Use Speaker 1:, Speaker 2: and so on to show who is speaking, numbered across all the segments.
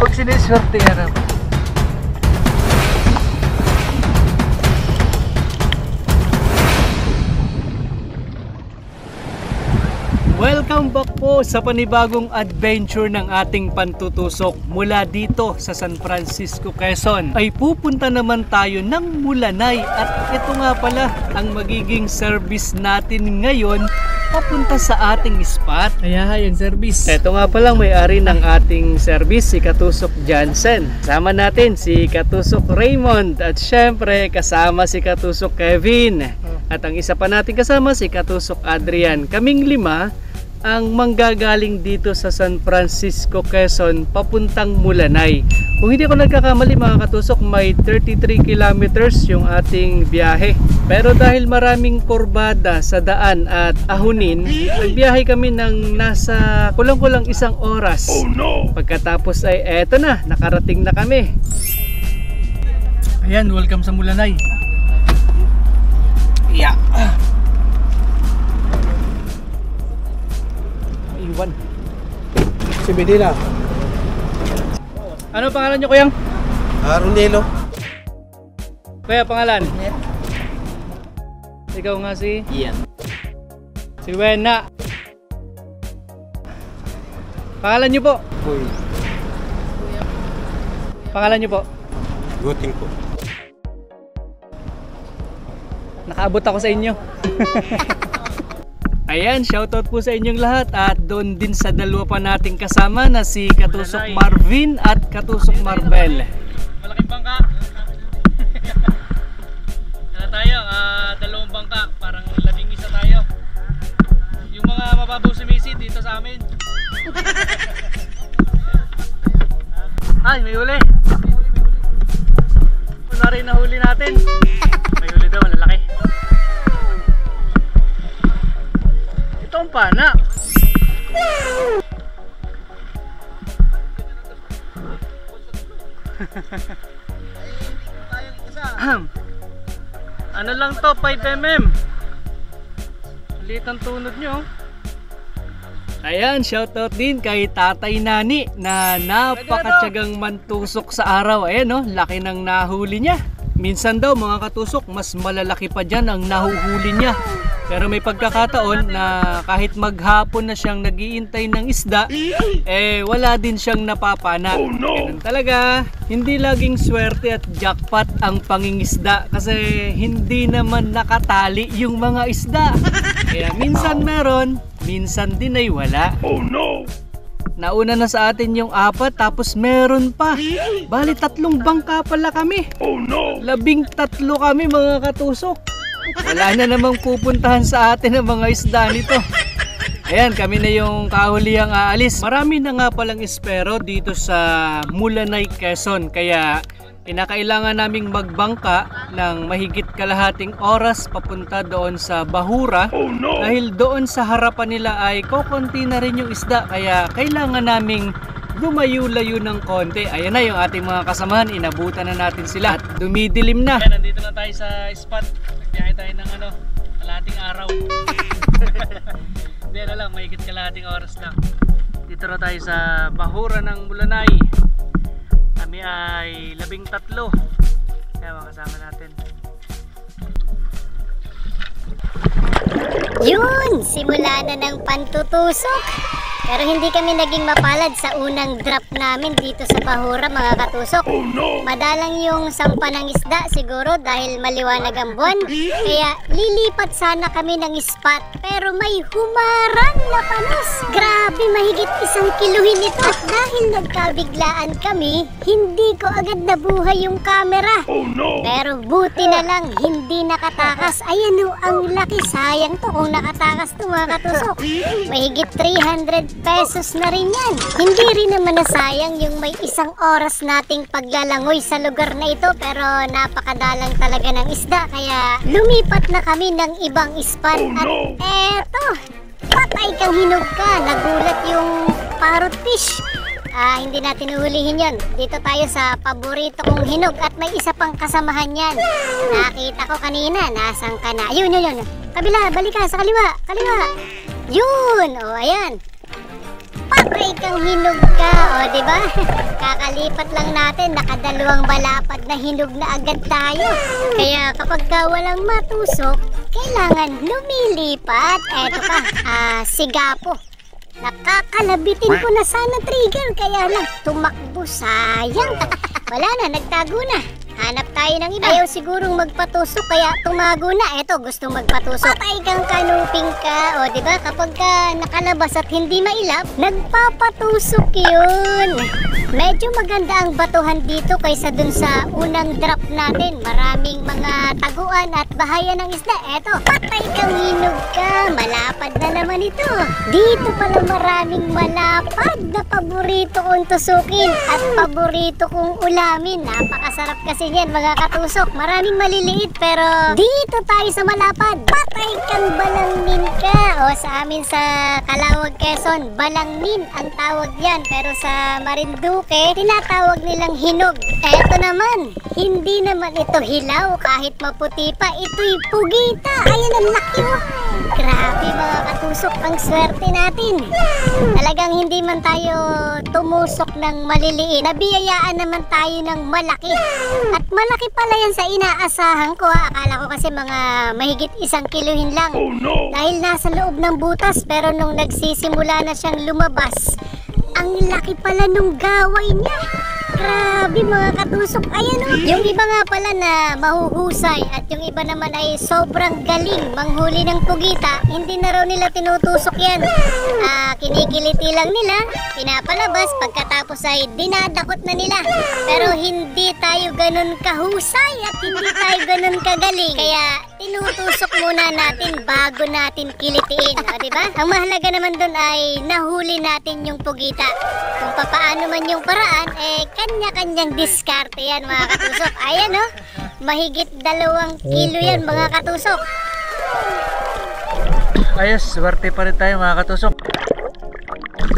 Speaker 1: Pag siniswerte yan ako. Welcome back po sa panibagong adventure ng ating pantutusok mula dito sa San Francisco, Quezon. Ay pupunta naman tayo ng Mulanay at ito nga pala ang magiging service natin ngayon papunta sa ating spot. Kaya yung service. Ito nga pala may-ari ng ating service, si Katusok Jansen. Kasama natin si Katusok Raymond at syempre kasama si Katusok Kevin. At ang isa pa natin kasama si Katusok Adrian. Kaming lima ang manggagaling dito sa San Francisco, Quezon papuntang Mulanay. Kung hindi ako nagkakamali mga katusok, may 33 kilometers yung ating biyahe. Pero dahil maraming kurbada sa daan at ahunin, nagbiyahe kami ng nasa kulang-kulang 1 oras. Oh no! Pagkatapos ay eto na, nakarating na kami. Ayan, welcome sa Mulanay. Yeah. Iwan.
Speaker 2: Si Medina.
Speaker 1: Ano pangalan nyo, Kuyang?
Speaker 2: Ronelo.
Speaker 1: Kuya, pangalan? Ikaw nga si?
Speaker 2: Ian.
Speaker 1: Si Wena. Pangalan nyo po?
Speaker 2: Boy.
Speaker 1: Pangalan nyo po?
Speaker 2: Guting po.
Speaker 1: Nakaabot ako sa inyo. Ayan, shoutout po sa inyong lahat at doon din sa dalawa pa nating kasama na si Katusok Marvin at Katusok Marbel. Malaking bangka. Ano tayo? Dalawang bangka, parang 11 tayo. Yung mga mababaw sumisid dito sa amin. Ay, may huli. Kunwari nahuli natin. May huli daw, malalaki. Ito ang pana. Ano lang to, 5mm. Liit ang tunod nyo. Ayan, shoutout din kay Tatay Nani na napakatyagang mantusok sa araw. Ayan no, laki ng nahuli niya. Minsan daw mga katusok, mas malalaki pa dyan ang nahuhuli niya. Pero may pagkakataon na kahit maghapon na siyang nag-iintay ng isda, wala din siyang napapana. Oh, no. Ganun talaga, hindi laging swerte at jackpot ang pangingisda kasi hindi naman nakatali yung mga isda. Kaya minsan meron, minsan din ay wala. Oh no! Nauna na sa atin yung 4 tapos meron pa. Bali 3 bangka pala kami. Oh no! 13 kami mga katusok. Wala na namang pupuntahan sa atin ang mga isda nito. Ayan, kami na yung kahulihang aalis. Marami na nga palang espero dito sa Mulanay, Quezon. Kaya kinakailangan naming magbangka ng mahigit kalahating oras papunta doon sa Bahura. Oh no! Dahil doon sa harapan nila ay kokonti na rin yung isda. Kaya kailangan naming lumayo-layo ng konti. Ayan na yung ating mga kasamahan. Inabutan na natin sila at dumidilim na. Ayan, nandito na tayo sa spot. Nagbiyahe tayo ng kalahating araw. Hindi na lang, mahigit kalahating oras lang. Dito na tayo sa Bahura ng Mulanay. Kami ay 13. Kaya mga kasama natin.
Speaker 3: Yun! Simula na ng pantutusok. Pero hindi kami naging mapalad sa unang drop namin dito sa Bahura mga katusok. Oh, no. Madalang yung sampa ng isda siguro dahil maliwanag ang buwan. Kaya lilipat sana kami ng spot pero may humarang na panos. Grabe, mahigit 1 kiluhin ito. At dahil nagkabiglaan kami, hindi ko agad nabuhay yung camera. Oh, no. Pero buti na lang hindi nakatakas. Ayan o, ang laki. Sayang to kung nakatakas to mga katusok. Mahigit 300 pesos na rin yan. Hindi rin naman nasayang yung may 1 oras nating paglalangoy sa lugar na ito pero napakadalang talaga ng isda kaya lumipat na kami ng ibang spot. At eto, patay kang hinog ka. Nagulat yung parrot fish. hindi natin uhulihin yon. Dito tayo sa paborito kong hinog at may isa pang kasamahan yan. Nakita ko kanina, nasang ka na? Yun. Kabila, balik ka sa kaliwa. Yun, ayan. Patay kang hinog ka, diba? Kakalipat lang natin, nakadalawang balapad na hinog na agad tayo. Kaya kapag walang matusok, kailangan lumilipat. Eto pa, sigapo. Nakakalabitin ko na sana trigger, kaya lang tumakbo, sayang. Wala na, nagtago na. Hanap tayo ng iba. Ayaw sigurong magpatusok kaya tumago na. Eto, gusto magpatusok. Patay kang kanuping ka. Diba? Kapag nakalabas at hindi mailap, nagpapatusok yun. Medyo maganda ang batuhan dito kaysa dun sa unang drop natin. Maraming mga taguan at bahayan ng isda. Eto, patay kang hinog ka. Malapad na naman ito. Dito pala maraming malapad na paborito kong tusukin at paborito kong ulamin. Napakasarap kasi yan mga katusok. Maraming maliliit pero dito tayo sa malapad. Patay kang balangnin ka. Sa amin sa Calauag, Quezon, balangnin ang tawag yan. Pero sa Marinduque, tinatawag nilang hinog. Eto naman, hindi naman ito hilaw kahit maputi pa. Ito'y pugita. Ayan ang laki mo. Grabe mga katusok, ang swerte natin. Talagang hindi man tayo tumusok ng maliliit. Nabiyayaan naman tayo ng malaki. At malaki pala yan sa inaasahan ko. Akala ko kasi mga mahigit 1 kilohin lang. Dahil nasa loob ng butas, pero nung nagsisimula na siyang lumabas, ang laki pala nung gaway niya. Grabe mga katusok. Ayan o. Yung iba nga pala na mahuhusay at yung iba naman ay sobrang galing manghuli ng pugita, hindi na raw nila tinutusok yan. Kinikiliti lang nila, pinapalabas, pagkatapos ay dinadakot na nila. Pero hindi tayo ganun kahusay at hindi tayo ganun kagaling. Kaya tinutusok muna natin bago natin kilitiin. Diba? Ang mahalaga naman dun ay nahuli natin yung pugita. Kung papaano man yung paraan, kanya-kanyang diskarte yan mga katusok. Ayan o, mahigit 2 kilo yan mga katusok.
Speaker 1: Ayos, swerte pa rin tayo mga katusok.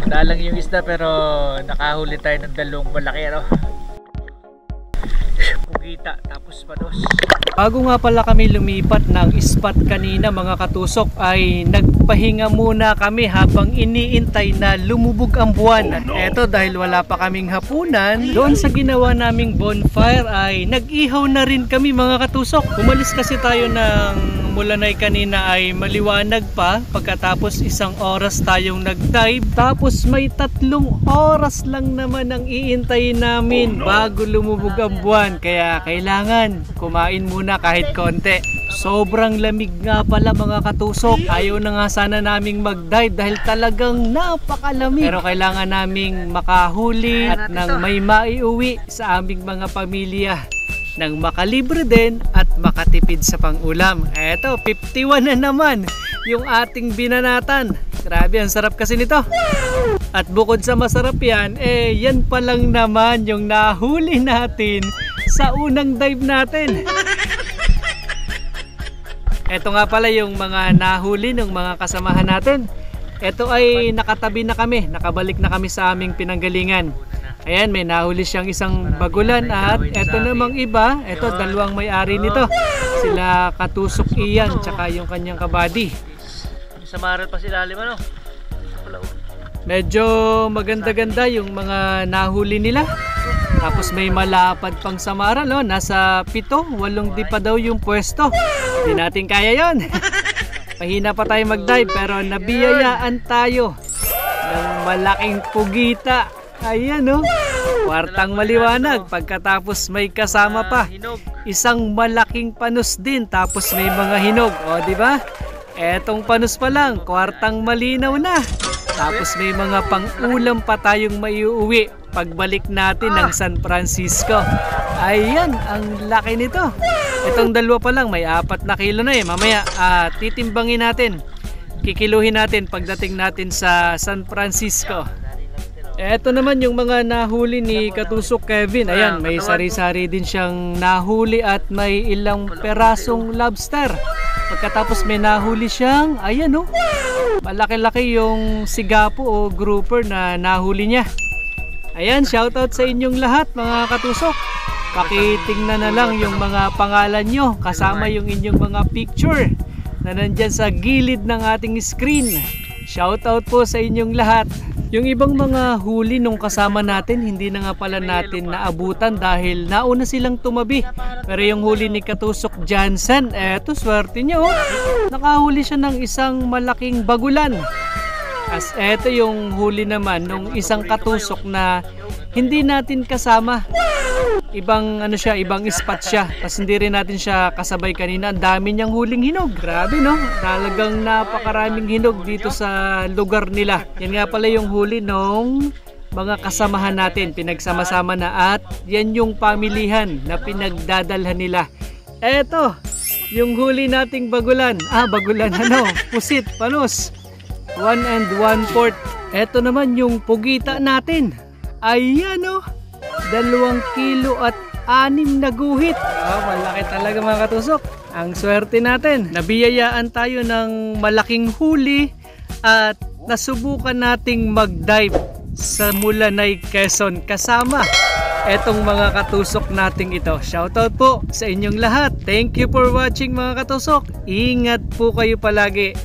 Speaker 1: Dalang yung isda pero nakahuli tayo ng 2 malaki pugita tapos panos. Bago nga pala kami lumipat ng spot kanina mga katusok ay nagpahinga muna kami habang iniintay na lumubog ang buwan. At eto, dahil wala pa kaming hapunan, doon sa ginawa naming bonfire ay nag-ihaw na rin kami mga katusok. Umalis kasi tayo ng Mulanay kanina ay maliwanag pa, pagkatapos 1 oras tayong nag-dive, tapos may 3 oras lang naman ang iintayin namin bago lumubog ang buwan. Kaya kailangan kumain muna kahit konti. Sobrang lamig nga pala mga katusok. Ayaw na nga sana naming mag-dive dahil talagang napakalamig. Pero kailangan naming makahuli at nang may maiuwi sa aming mga pamilya, nang makalibre din at makatipid sa pang-ulam. Eto, 51 na naman yung ating binanatan. Grabe, ang sarap kasi nito. At bukod sa masarap yan, yan pa lang naman yung nahuli natin sa unang dive natin. Eto nga pala yung mga nahuli ng mga kasamahan natin. Eto ay nakatabi na kami, nakabalik na kami sa aming pinanggalingan. Ayan, may nahuli siyang 1 bagulan at eto namang iba, eto 2 may-ari nito. Sila Katusok Ian tsaka yung kanyang kabady. Samaran pa sila lima, no? Medyo maganda-ganda yung mga nahuli nila. Tapos may malapad pang samaran, no? Nasa 7, 8 di pa daw yung pwesto. Hindi natin kaya yon. Mahina pa tayo mag-dive pero nabiyayaan tayo ng malaking pugita. Ayan, no? Kwartang maliwanag. Pagkatapos may kasama pa 1 malaking panos din, tapos may mga hinog. O, di ba? Etong panos pa lang, kwartang malinaw na. Tapos may mga pang-ulam pa tayong maiuwi pagbalik natin ng San Francisco. Ayan, ang laki nito. Itong 2 pa lang, may 4 na kilo na Mamaya, titimbangin natin. Kikiluhin natin pagdating natin sa San Francisco. Eto naman yung mga nahuli ni Katusok Kevin. Ayan, may sari-sari din siyang nahuli at may ilang perasong lobster. Pagkatapos may nahuli siyang, ayan, no? Malaki-laki yung sigapo o grouper na nahuli niya. Ayan, shoutout sa inyong lahat mga katusok. Pakitingnan na lang yung mga pangalan nyo kasama yung inyong mga picture na nandyan sa gilid ng ating screen. Shoutout po sa inyong lahat. Yung ibang mga huli nung kasama natin, hindi na nga pala natin naabutan dahil nauna silang tumabi. Pero yung huli ni Katusok Johnson, eto swerte niya oh. Nakahuli siya ng isang malaking bagulan. As eto yung huli naman nung isang katusok na hindi natin kasama. Ibang ano siya, ibang spot siya. Kasi hindi rin natin siya kasabay kanina. Ang dami niyang huling hinog. Grabe no? Talagang napakaraming hinog dito sa lugar nila. Yan nga pala yung huli nung mga kasamahan natin. Pinagsama-sama na at yan yung pamilihan na pinagdadalhan nila. Eto, yung huli nating bagulan. Bagulan ano? Pusit, panos. 1 1/4. Eto naman yung pugita natin. Ayan o. 2 kilo at 6 na guhit. Malaki talaga mga katusok. Ang swerte natin. Nabiyayaan tayo ng malaking huli at nasubukan nating mag-dive sa Mulanay, Quezon kasama etong mga katusok nating ito. Shoutout po sa inyong lahat. Thank you for watching mga katusok. Ingat po kayo palagi.